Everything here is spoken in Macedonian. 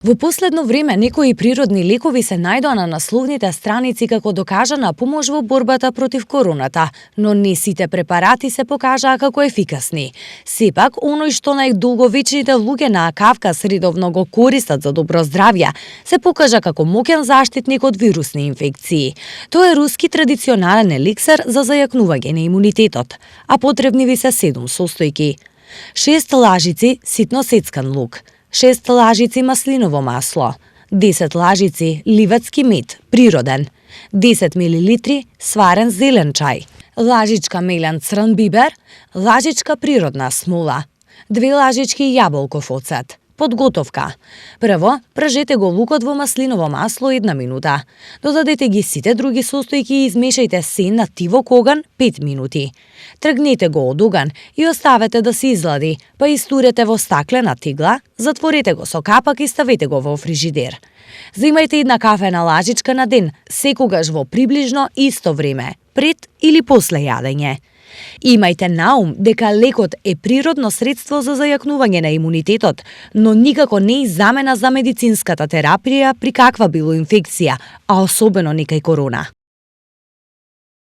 Во последно време некои природни лекови се најдоа на насловните страници како докажана помош во борбата против короната, но не сите препарати се покажаа како ефикасни. Сепак, оној што најдолговечните луѓе на Кавказ редовно го користат за добро здравје, се покажа како моќен заштитник од вирусни инфекции. Тоа е руски традиционален еликсир за зајакнување на имунитетот, а потребни ви се 7 состојки. 6 лажици ситно сецкан лук, 6 лажици маслиново масло, 10 лажици ливадски мед, природен, 10 мл сварен зелен чај, лажичка мелен црн бибер, лажичка природна смола, 2 лажички јаболков оцет. Подготовка. Прво, пражете го лукот во маслиново масло 1 минута. Додадете ги сите други состојки и измешајте се на тивок оган 5 минути. Тргнете го од оган и оставете да се излади, па истурете во стаклена тигла, затворете го со капак и ставете го во фрижидер. Земајте 1 кафена лажичка на ден, секогаш во приближно исто време, пред или после јадење. Имајте на ум дека лекот е природно средство за зајакнување на имунитетот, но никако не е замена за медицинската терапија при каква било инфекција, а особено некај корона.